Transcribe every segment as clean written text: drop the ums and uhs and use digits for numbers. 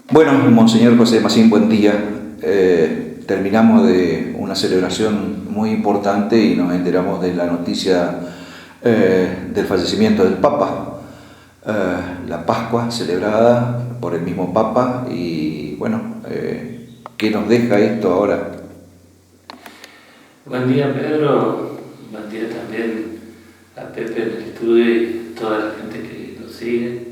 Bueno, Monseñor José Macín, buen día. Terminamos de una celebración muy importante y nos enteramos de la noticia del fallecimiento del Papa. La Pascua celebrada por el mismo Papa y bueno, ¿qué nos deja esto ahora? Buen día, Pedro. Buen día también a Pepe en el estudio y toda la gente que nos sigue.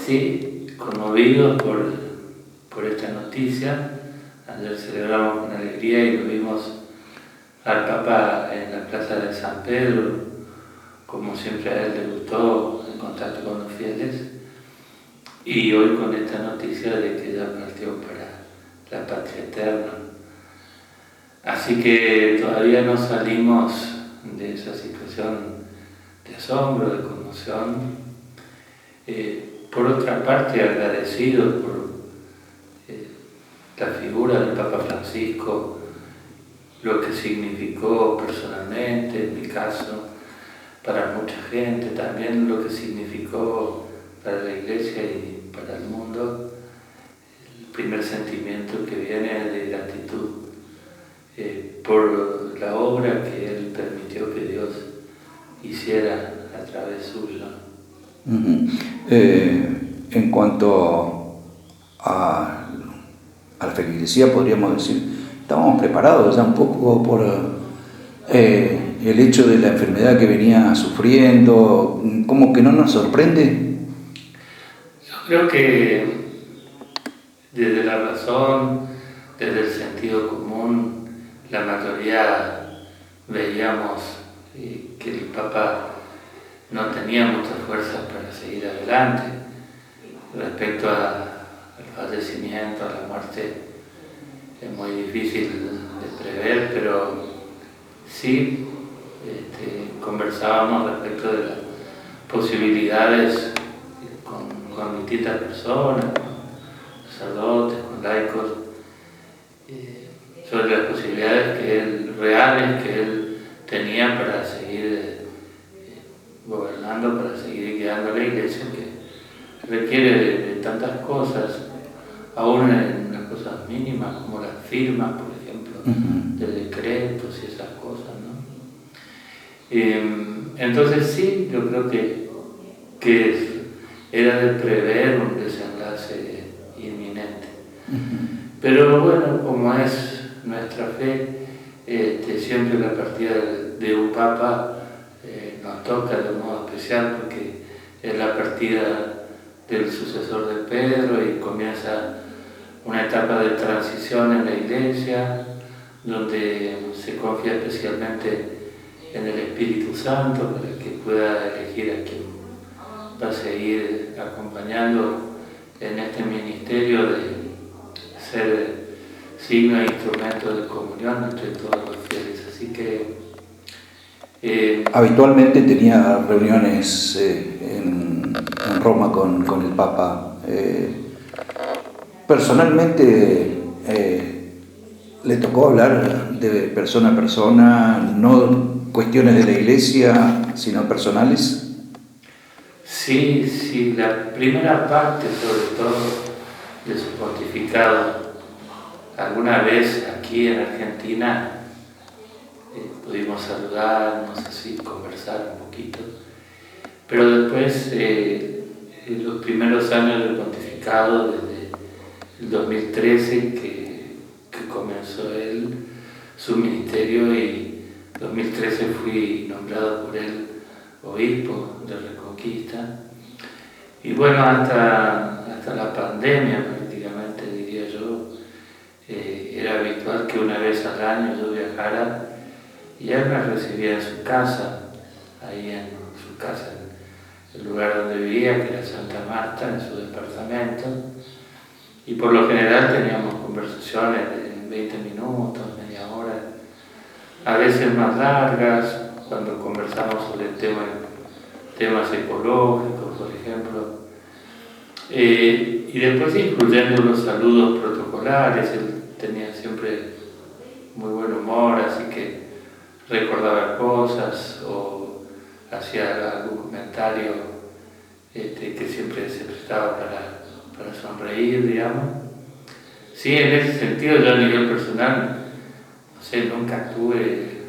Sí, conmovidos por esta noticia. Ayer celebramos con alegría y lo vimos al Papa en la plaza de San Pedro, como siempre a él le gustó, en contacto con los fieles. Y hoy con esta noticia de que ya partió para la patria eterna. Así que todavía no salimos de esa situación de asombro, de conmoción. Por otra parte, agradecido por la figura del Papa Francisco, lo que significó personalmente, en mi caso, para mucha gente, también lo que significó para la Iglesia y para el mundo. El primer sentimiento que viene de gratitud por la obra que Él permitió que Dios hiciera a través suyo. En cuanto a la feligresía, podríamos decir, estábamos preparados ya un poco por el hecho de la enfermedad que venía sufriendo, como que no nos sorprende. Yo creo que desde la razón, desde el sentido común, la mayoría veíamos que el Papa no tenía muchas fuerzas para seguir adelante. Respecto al fallecimiento, a la muerte, es muy difícil de prever, pero sí conversábamos respecto de las posibilidades con distintas personas, con sacerdotes, con laicos, sobre las posibilidades reales que él tenía para seguir gobernando, para seguir guiando a la Iglesia, que requiere de tantas cosas, aún en las cosas mínimas como las firmas, por ejemplo, de decretos y esas cosas, ¿no? Entonces sí, yo creo que era de prever un desenlace inminente. Pero bueno, como es nuestra fe, siempre la partida de un Papa nos toca de un modo especial porque es la partida del sucesor de Pedro y comienza una etapa de transición en la Iglesia donde se confía especialmente en el Espíritu Santo para que pueda elegir a quien va a seguir acompañando en este ministerio de ser signo e instrumento de comunión entre todos los fieles. Así que Habitualmente tenía reuniones en Roma con el Papa. Personalmente le tocó hablar de persona a persona, no cuestiones de la Iglesia, sino personales. Sí, la primera parte sobre todo de su pontificado, alguna vez aquí en Argentina pudimos saludarnos, así, conversar un poquito, pero después, en los primeros años del pontificado, desde el 2013, que comenzó él su ministerio, y en 2013 fui nombrado por él obispo de Reconquista, y bueno, hasta la pandemia prácticamente, diría yo, era habitual que una vez al año yo viajara y él me recibía en su casa, ahí en su casa, en el lugar donde vivía, que era Santa Marta, en su departamento, y por lo general teníamos conversaciones de 20 minutos, media hora, a veces más largas, cuando conversamos sobre temas ecológicos, por ejemplo, y después incluyendo los saludos protocolares. Él tenía siempre muy buen humor, así que recordaba cosas o hacía algún comentario que siempre se prestaba para sonreír ir, digamos. Sí, en ese sentido, yo a nivel personal, no sé, nunca tuve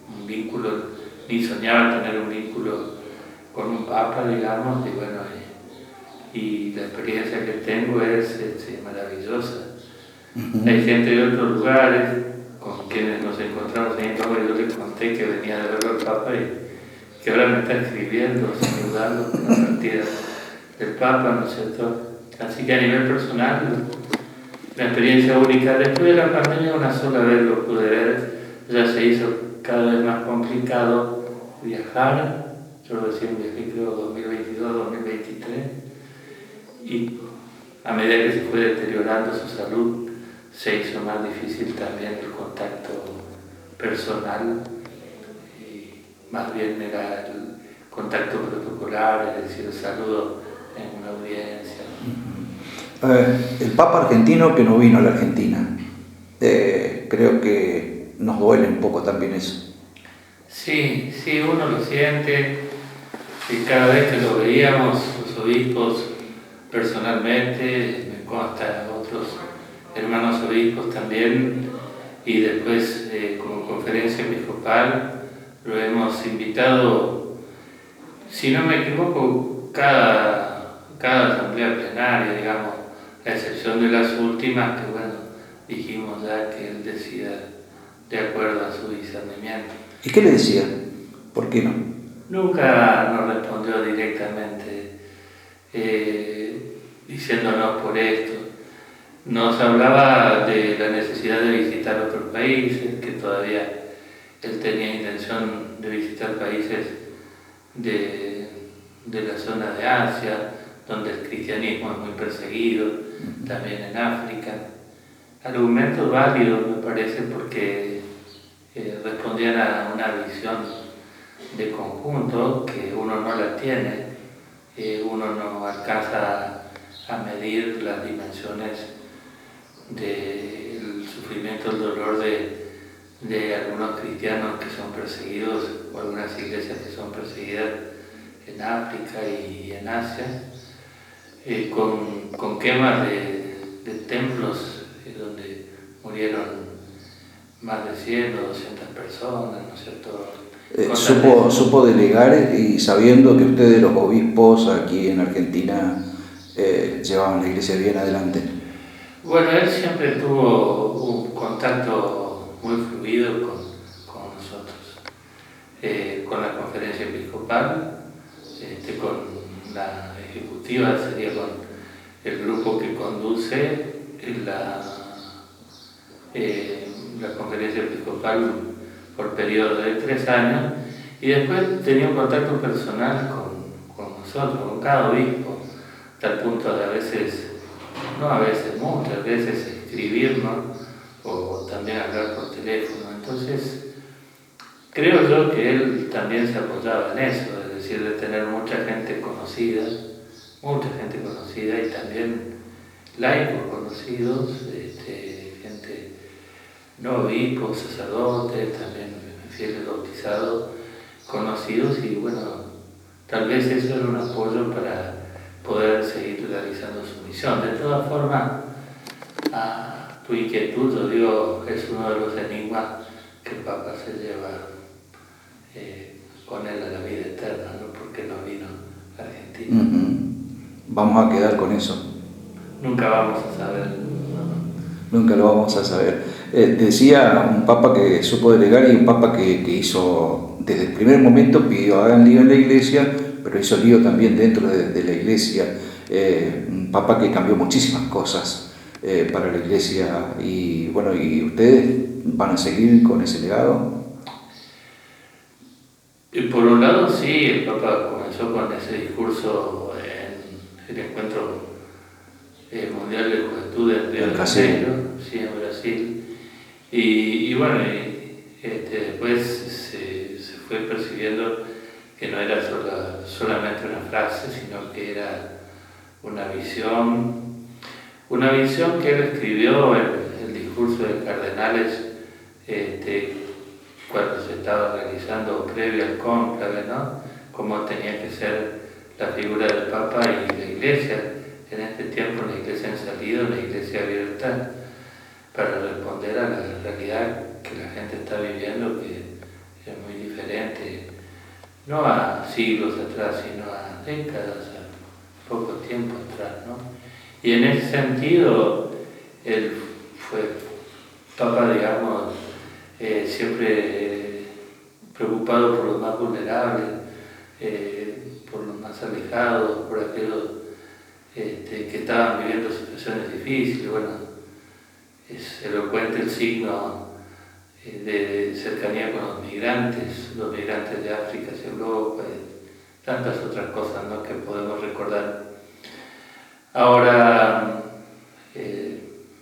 un vínculo, ni soñaba tener un vínculo con un papa, digamos, y bueno, y la experiencia que tengo es maravillosa. Hay gente de otros lugares con quienes nos encontramos en Roma, y yo les conté que venía de verlo al Papa y que ahora me está escribiendo, saludando con la partida del Papa, ¿no es cierto? Así que a nivel personal, una experiencia única. Después de la pandemia una sola vez lo pude ver, ya se hizo cada vez más complicado viajar. Yo recién viajé creo 2022, 2023, y a medida que se fue deteriorando su salud, se hizo más difícil también el contacto personal, y más bien era el contacto protocolar, es decir, el saludo en una audiencia. El Papa argentino que no vino a la Argentina, creo que nos duele un poco también eso. Sí, uno lo siente, y cada vez que lo veíamos, los obispos personalmente, me consta otros hermanos obispos también, y después como conferencia episcopal lo hemos invitado, si no me equivoco, cada asamblea plenaria, digamos, a excepción de las últimas, que bueno, dijimos ya que él decida de acuerdo a su discernimiento. ¿Y qué le decía? ¿Por qué no? Nunca nos respondió directamente diciéndonos por esto. Nos hablaba de la necesidad de visitar otros países, que todavía él tenía intención de visitar países de la zona de Asia, donde el cristianismo es muy perseguido, también en África. Argumentos válidos, me parece, porque respondían a una visión de conjunto que uno no la tiene, uno no alcanza a medir las dimensiones del sufrimiento, el dolor de algunos cristianos que son perseguidos, o algunas iglesias que son perseguidas en África y en Asia, con quemas de templos donde murieron más de 100 o 200 personas, ¿no es cierto? Supo delegar, y sabiendo que ustedes, los obispos aquí en Argentina, llevaban la iglesia bien adelante. Bueno, él siempre tuvo un contacto muy fluido con nosotros, con la conferencia episcopal, con la ejecutiva, sería con el grupo que conduce la conferencia episcopal por periodo de 3 años, y después tenía un contacto personal con nosotros, con cada obispo, tal punto de muchas veces escribirnos o también hablar por teléfono. Entonces, creo yo que él también se apoyaba en eso, es decir, de tener mucha gente conocida y también laicos conocidos, gente no obispos, sacerdotes, también fieles bautizados, conocidos, y bueno, tal vez eso era un apoyo para poder seguir realizando su misión. De todas formas, a tu inquietud, yo digo, es uno de los enigmas que el Papa se lleva con él a la vida eterna, ¿no? Porque no vino a Argentina. Vamos a quedar con eso. Nunca vamos a saber. ¿No? Nunca lo vamos a saber. Decía un Papa que supo delegar, y un Papa que hizo, desde el primer momento pidió hagan lío en la iglesia, pero hizo lío también dentro de la iglesia. Un Papa que cambió muchísimas cosas para la iglesia, y bueno, ¿y ustedes van a seguir con ese legado? Por un lado, sí, el Papa comenzó con ese discurso en el Encuentro Mundial de Juventud de Río de Janeiro, sí, en Brasil, y bueno, después se fue percibiendo que no era solamente una frase, sino que era una visión que él escribió en el discurso de cardenales cuando se estaba realizando previo al cónclave, ¿no? Cómo tenía que ser la figura del Papa y la Iglesia en este tiempo una iglesia en salida, una iglesia abierta para responder a la realidad que la gente está viviendo, que es muy diferente, no a siglos atrás, sino a décadas, a poco tiempo atrás, ¿no? Y en ese sentido, él fue Papa, digamos, siempre preocupado por los más vulnerables, por los más alejados, por aquellos que estaban viviendo situaciones difíciles. Bueno, es elocuente el signo de cercanía con los migrantes de África hacia Europa, y tantas otras cosas, ¿no?, que podemos recordar. Ahora,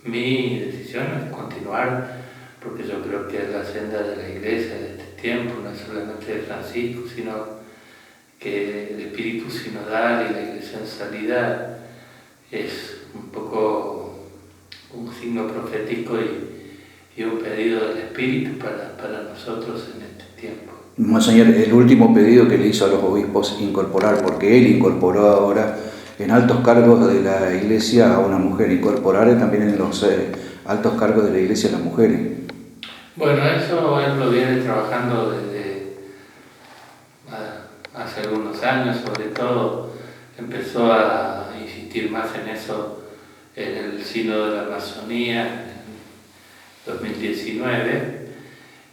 mi decisión es continuar, porque yo creo que es la senda de la Iglesia de este tiempo, no es solamente de Francisco, sino que el espíritu sinodal y la Iglesia en salida es un poco un signo profético y un pedido del Espíritu para nosotros en este tiempo. Monseñor, el último pedido que le hizo a los obispos incorporar, porque él incorporó ahora en altos cargos de la Iglesia a una mujer, incorporar también en los altos cargos de la Iglesia a las mujeres. Bueno, eso él lo viene trabajando desde hace algunos años, sobre todo empezó a insistir más en eso en el Sínodo de la Amazonía en 2019,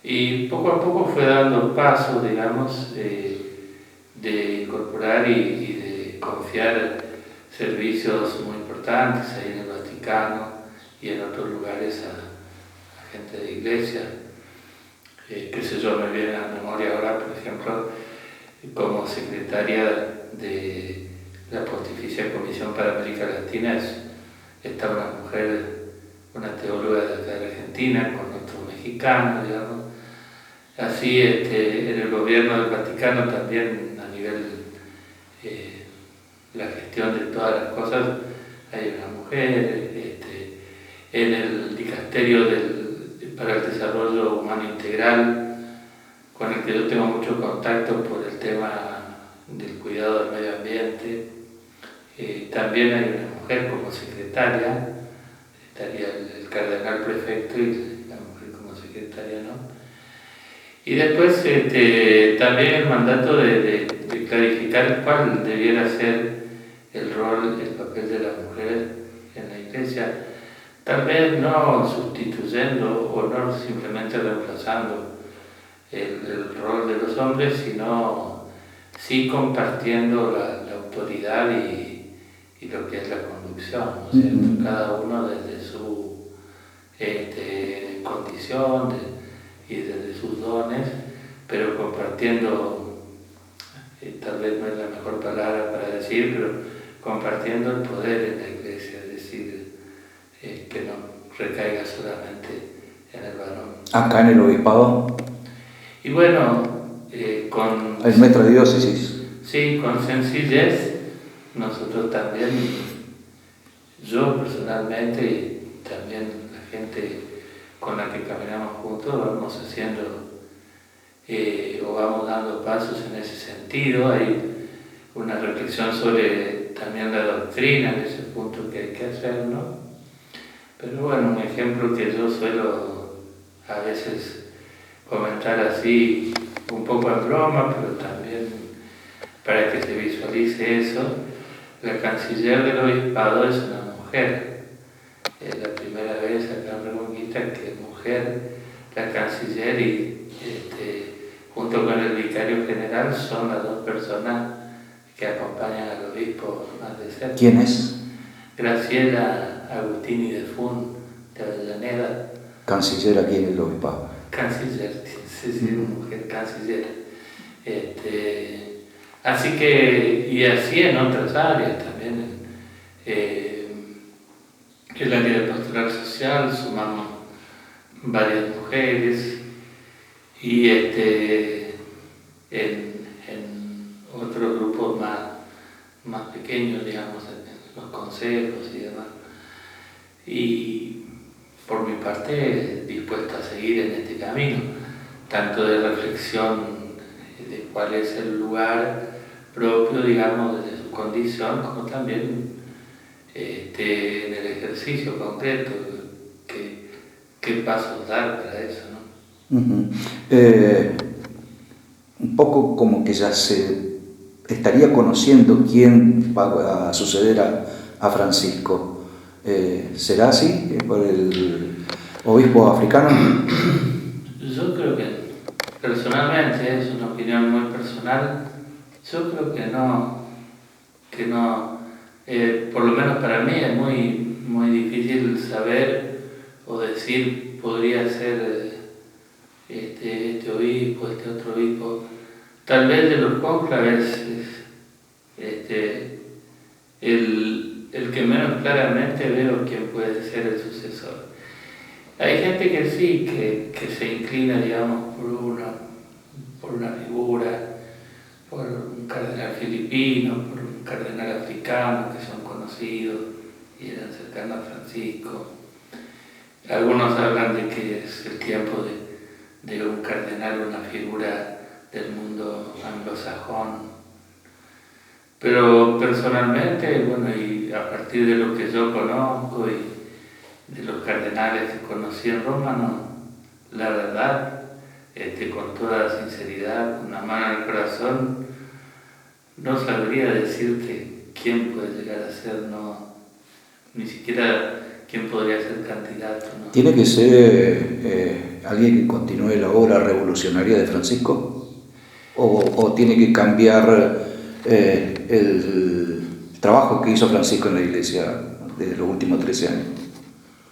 y poco a poco fue dando pasos, digamos, de incorporar y de confiar servicios muy importantes ahí en el Vaticano y en otros lugares a gente de iglesia. Qué sé yo, me viene a la memoria ahora, por ejemplo, como secretaria de la Pontificia Comisión para América Latina está una mujer, una teóloga de acá de Argentina, con otro mexicano, digamos. Así, en el gobierno del Vaticano también, a nivel la gestión de todas las cosas, hay una mujer. En el dicasterio para el desarrollo humano integral, con el que yo tengo mucho contacto por el tema del cuidado del medio ambiente, también hay una mujer como secretaria, estaría el cardenal prefecto y la mujer como secretaria, ¿no? Y después también el mandato de clarificar cuál debiera ser el rol, el papel de la mujer en la Iglesia, tal vez no sustituyendo o no simplemente reemplazando el rol de los hombres, sino sí compartiendo la autoridad y lo que es la conducción, o sea, cada uno desde su condición y desde sus dones, pero compartiendo, tal vez no es la mejor palabra para decir, pero compartiendo el poder en la Iglesia, es decir, que no recaiga solamente en el varón. Acá en el obispado. Y bueno, con... Es nuestra diócesis. Sí, con sencillez, nosotros también, yo personalmente y también la gente con la que caminamos juntos, vamos haciendo o vamos dando pasos en ese sentido. Hay una reflexión sobre también la doctrina en ese punto que hay que hacer, ¿no? Pero bueno, un ejemplo que yo suelo a veces comentar así, un poco en broma, pero también para que se visualice eso, la canciller del obispado es una mujer. Es la primera vez acá en Reconquista que es mujer la canciller y junto con el vicario general son las dos personas que acompañan al obispo más de cerca. ¿Quién es? Graciela Agustini de Fun, de Avellaneda. Canciller aquí en el obispado. Canciller, sí, mujer canciller. Así que, y así en otras áreas también, el área de pastoral social sumamos varias mujeres y en otros grupos más pequeños, digamos, en los consejos y demás. Y por mi parte, dispuesto a seguir en este camino, tanto de reflexión de cuál es el lugar propio, digamos, desde su condición, como también en el ejercicio concreto, qué pasos dar para eso, ¿no? Un poco como que ya se estaría conociendo quién va a suceder a Francisco. ¿Será así por el obispo africano? Yo creo que, personalmente, es una opinión muy personal, yo creo que no, por lo menos para mí es muy difícil saber o decir podría ser este obispo, este otro obispo. Tal vez de los cónclaves el que menos claramente veo quién puede ser el sucesor. Hay gente que sí, que se inclina, digamos, por una figura, por un cardenal filipino, por un cardenal africano, que son conocidos y eran cercanos a Francisco. Algunos hablan de que es el tiempo de un cardenal, una figura del mundo anglosajón. Pero personalmente, bueno, y a partir de lo que yo conozco y de los cardenales que conocí en Roma, no, la verdad, con toda sinceridad, con una mano en el corazón, no sabría decirte quién puede llegar a ser, no, ni siquiera quién podría ser candidato, ¿no? ¿Tiene que ser alguien que continúe la obra revolucionaria de Francisco? ¿O tiene que cambiar el trabajo que hizo Francisco en la iglesia desde los últimos 13 años?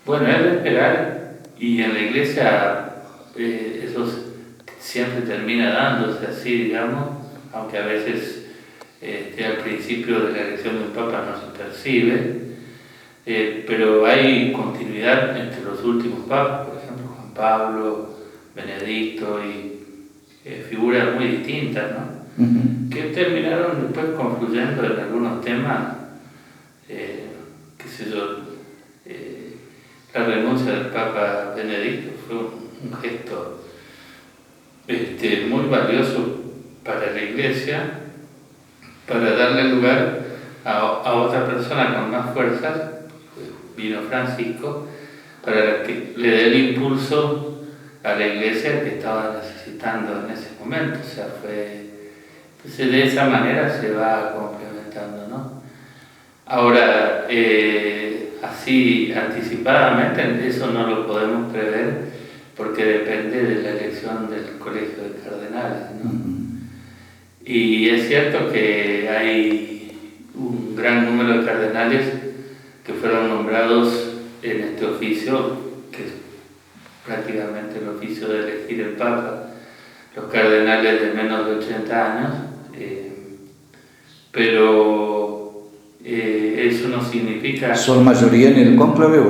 Bueno, es de esperar, y en la iglesia eso siempre termina dándose así, digamos, aunque a veces al principio de la elección de un papa no se percibe, pero hay continuidad entre los últimos papas, por ejemplo Juan Pablo, Benedicto y figuras muy distintas, ¿no? Que terminaron después confluyendo en algunos temas, qué sé yo, la renuncia del Papa Benedicto fue un gesto muy valioso para la Iglesia, para darle lugar a otra persona con más fuerzas, vino Francisco, para que le dé el impulso a la Iglesia que estaba necesitando en ese momento. O sea, entonces de esa manera se va complementando, ¿no? Ahora, así anticipadamente, eso no lo podemos prever porque depende de la elección del Colegio de Cardenales, ¿no? Y es cierto que hay un gran número de cardenales que fueron nombrados en este oficio, que es prácticamente el oficio de elegir el Papa, los cardenales de menos de 80 años, pero eso no significa... ¿Son mayoría en el cónclave?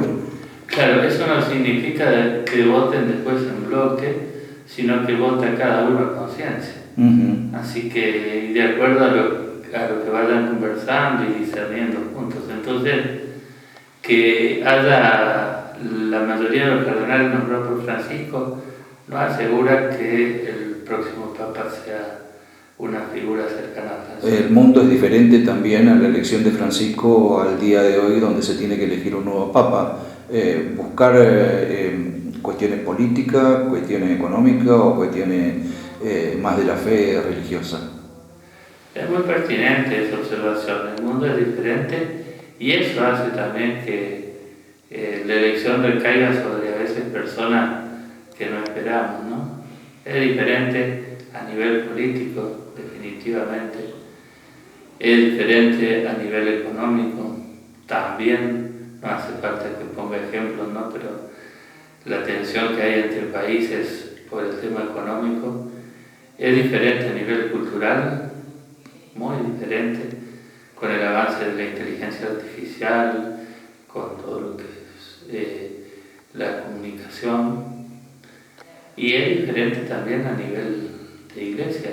Claro, eso no significa que voten después en bloque, sino que vota cada uno a conciencia. Así que de acuerdo a lo que vayan conversando y discerniendo juntos. Entonces, que haya la mayoría de los cardenales nombrados por Francisco no asegura que el próximo Papa sea una figura cercana a Francisco. El mundo es diferente también a la elección de Francisco al día de hoy, donde se tiene que elegir un nuevo Papa. Buscar cuestiones políticas, cuestiones económicas o cuestiones más de la fe religiosa. Es muy pertinente esa observación. El mundo es diferente y eso hace también que la elección recaiga sobre a veces personas que no esperamos, ¿no? Es diferente a nivel político, definitivamente. Es diferente a nivel económico, también. No hace falta que ponga ejemplos, ¿no? Pero la tensión que hay entre países por el tema económico es diferente a nivel cultural, muy diferente, con el avance de la inteligencia artificial, con todo lo que es la comunicación, y es diferente también a nivel de iglesia.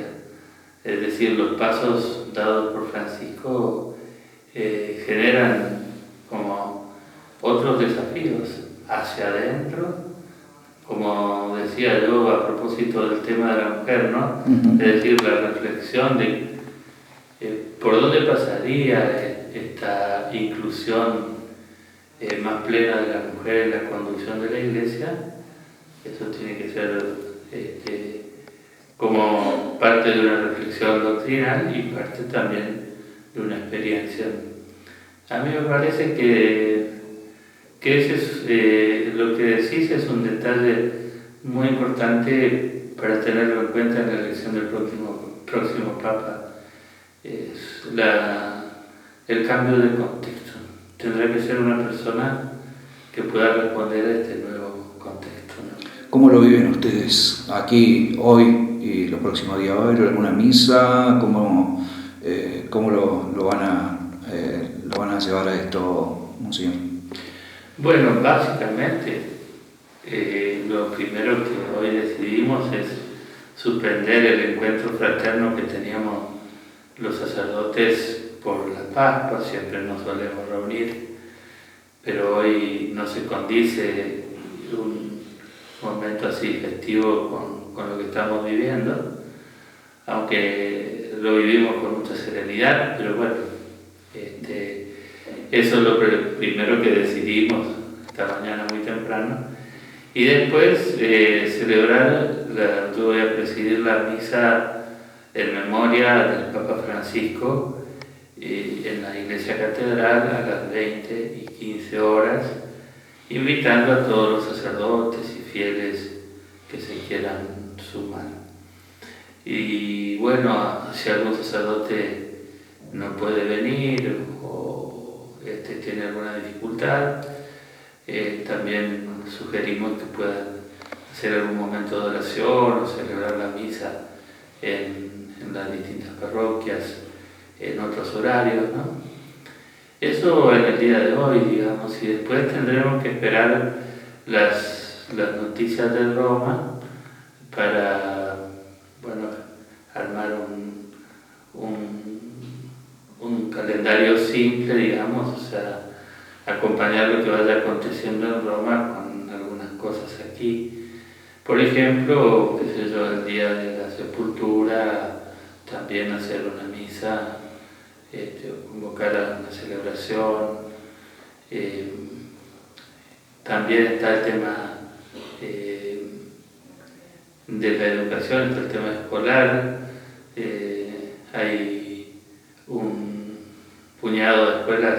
Es decir, los pasos dados por Francisco generan como otros desafíos hacia adentro, como decía yo a propósito del tema de la mujer, ¿no? Es decir, la reflexión de por dónde pasaría esta inclusión más plena de la mujer en la conducción de la Iglesia. Eso tiene que ser como parte de una reflexión doctrinal y parte también de una experiencia. A mí me parece que ese es, lo que decís es un detalle muy importante para tenerlo en cuenta en la elección del próximo Papa. Es el cambio de contexto. Tendrá que ser una persona que pueda responder a este nuevo contexto, ¿no? ¿Cómo lo viven ustedes aquí, hoy y los próximos días? ¿Va a haber alguna misa? ¿Cómo lo van a llevar a esto, Monseñor? Bueno, básicamente lo primero que hoy decidimos es suspender el encuentro fraterno que teníamos los sacerdotes por la Pascua. Siempre nos solemos reunir, pero hoy no se condice un momento así festivo con lo que estamos viviendo, aunque lo vivimos con mucha serenidad, pero bueno, eso es lo primero que decidimos esta mañana muy temprano. Y después yo voy a presidir la misa en memoria del Papa Francisco en la Iglesia Catedral a las 20 y 15 horas, invitando a todos los sacerdotes y fieles que se quieran sumar. Y bueno, si algún sacerdote no puede venir o tiene alguna dificultad, también sugerimos que puedan hacer algún momento de oración o celebrar la misa en las distintas parroquias en otros horarios, ¿no? Eso en el día de hoy, digamos, y después tendremos que esperar las noticias de Roma para, bueno, armar un calendario simple, digamos, o sea, acompañar lo que vaya aconteciendo en Roma con algunas cosas aquí. Por ejemplo, qué sé yo, el día de la sepultura, también hacer una misa, convocar a una celebración. También está el tema de la educación, está el tema escolar. Hay un puñado de escuelas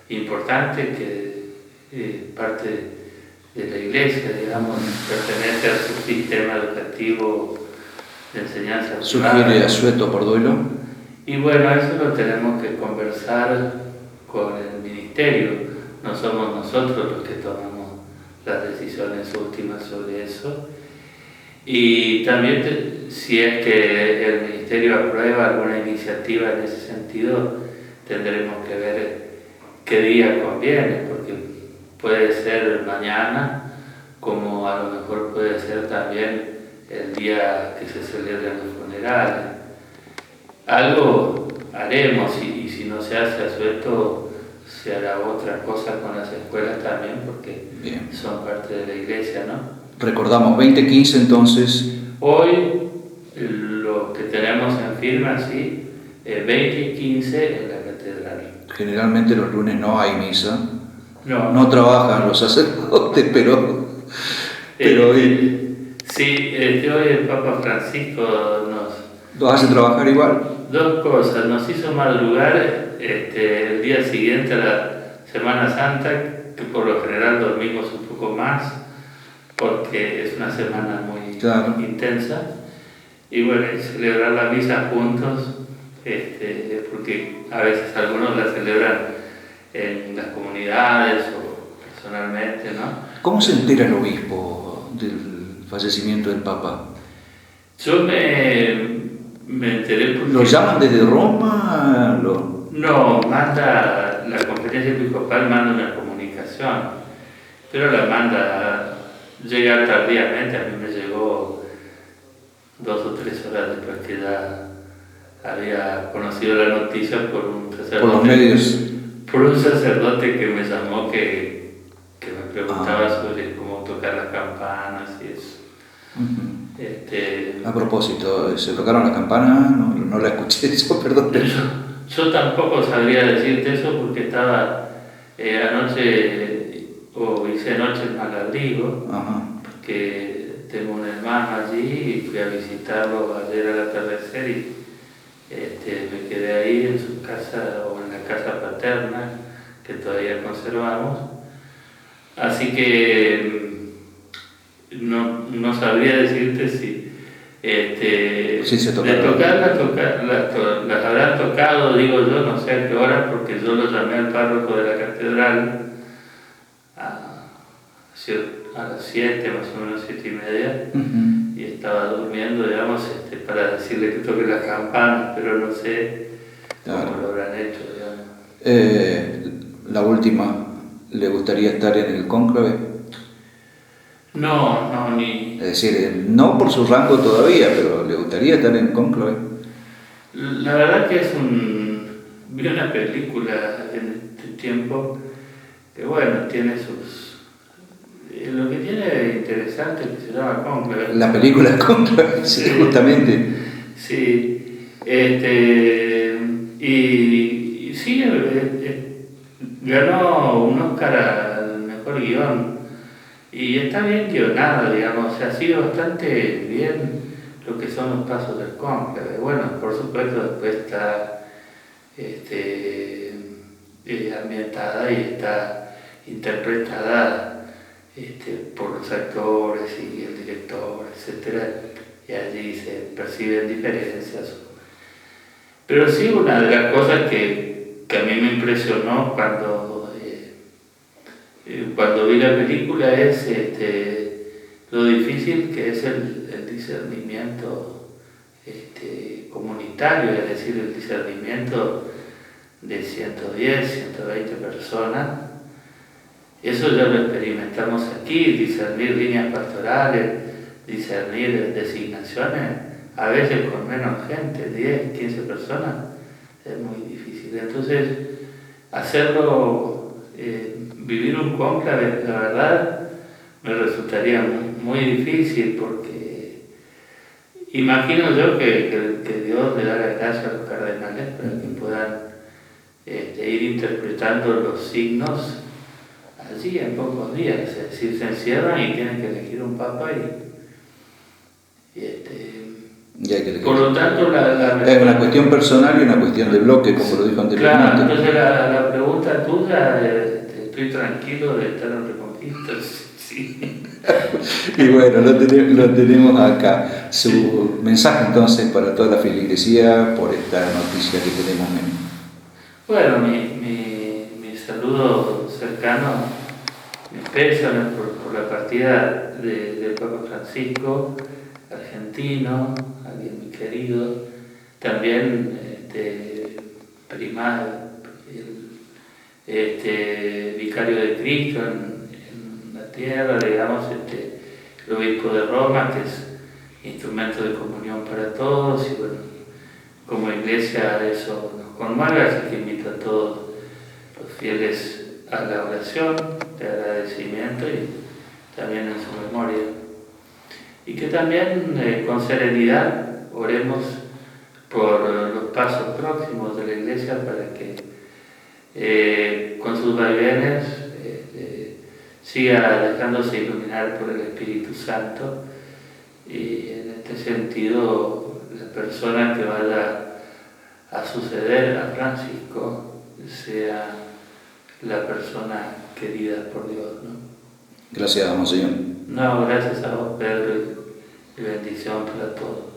importantes que parte de la Iglesia, digamos, pertenece a su sistema educativo de enseñanza. ¿Sugiere asueto por duelo? Y bueno, eso lo tenemos que conversar con el ministerio. No somos nosotros los que tomamos las decisiones últimas sobre eso. Y también si es que el ministerio aprueba alguna iniciativa en ese sentido, tendremos que ver qué día conviene, porque puede ser mañana, como a lo mejor puede ser también el día que se celebran los funerales. Algo haremos, y si no se hace asueto, se hará otra cosa con las escuelas también, porque bien, son parte de la Iglesia, ¿no? Recordamos, 20:15 entonces. Hoy lo que tenemos en firma, sí, 20 y 15 en la catedral. Generalmente los lunes no hay misa. No trabajan los sacerdotes, pero hoy... Sí, hoy el Papa Francisco ¿Los hace trabajar igual? Dos cosas, nos hizo madrugar el día siguiente a la Semana Santa, que por lo general dormimos un poco más, porque es una semana muy intensa, y bueno, celebrar la misa juntos, porque a veces algunos la celebran en las comunidades o personalmente, ¿no? ¿Cómo se entera el obispo del fallecimiento del Papa? Yo me enteré porque... ¿Lo llaman desde Roma? No, manda la conferencia episcopal, manda una comunicación, pero la manda, llega tardíamente. A mí me llegó 2 o 3 horas después que ya había conocido la noticia por un sacerdote. Por los medios. Por un sacerdote que me llamó, que me preguntaba sobre cómo tocar las campanas y eso. Uh-huh. A propósito, ¿se tocaron las campanas? No la escuché, eso, perdón. yo tampoco sabría decirte eso porque estaba anoche, o hice anoche en Malabrigo, porque tengo un hermano allí y fui a visitarlo ayer al atardecer y me quedé ahí en su casa o en la casa paterna que todavía conservamos. Así que no sabría decirte si sí, se de las habrán tocado, digo yo, no sé a qué hora, porque yo lo llamé al párroco de la catedral a las 7, más o menos 7:30, y estaba durmiendo, digamos, para decirle que toque las campanas, pero no sé cómo lo habrán hecho, digamos. La última, ¿le gustaría estar en el cónclave? No, ni... Es decir, no por su rango todavía, pero ¿le gustaría estar en el cónclave? La verdad que vi una película en este tiempo que, bueno, tiene sus... lo que tiene de interesante es que se llama Cónclave. La película Cónclave, sí, justamente. Sí, y sí, ganó un Oscar al mejor guión. Y está bien guionado, digamos, o sea, ha sido bastante bien lo que son los pasos del cónclave. Bueno, por supuesto después está ambientada y está interpretada por los actores y el director, etc. Y allí se perciben diferencias. Pero sí, una de las cosas que a mí me impresionó cuando vi la película es lo difícil que es el discernimiento comunitario, es decir, el discernimiento de 110, 120 personas. Eso ya lo experimentamos aquí, discernir líneas pastorales, discernir designaciones, a veces con menos gente, 10, 15 personas, es muy difícil. Entonces, hacerlo... vivir un cónclave, la verdad, me resultaría muy difícil porque imagino yo que Dios le da la gracia a los cardenales para que puedan ir interpretando los signos allí en pocos días, es decir, se encierran y tienen que elegir un papa por lo tanto es una cuestión personal y una cuestión de bloque, como lo dijo anteriormente. Claro, entonces la pregunta tuya estoy tranquilo de estar en Reconquista, sí. Y bueno, lo tenemos acá. Su mensaje entonces para toda la feligresía por esta noticia que tenemos. Bueno, mi saludo cercano, mi pésame por la partida del Papa Francisco, argentino, alguien muy querido, también primal, vicario de Cristo en la tierra, digamos, el obispo de Roma, que es instrumento de comunión para todos, y bueno, como iglesia eso nos conmueve, así que invito a todos los fieles a la oración de agradecimiento y también en su memoria. Y que también con serenidad oremos por los pasos próximos de la iglesia para que con sus vaivenes siga dejándose iluminar por el Espíritu Santo, y en este sentido la persona que vaya a suceder a Francisco sea la persona querida por Dios, ¿no? Gracias, Monseñor. No, gracias a vos, Pedro, y bendición para todos.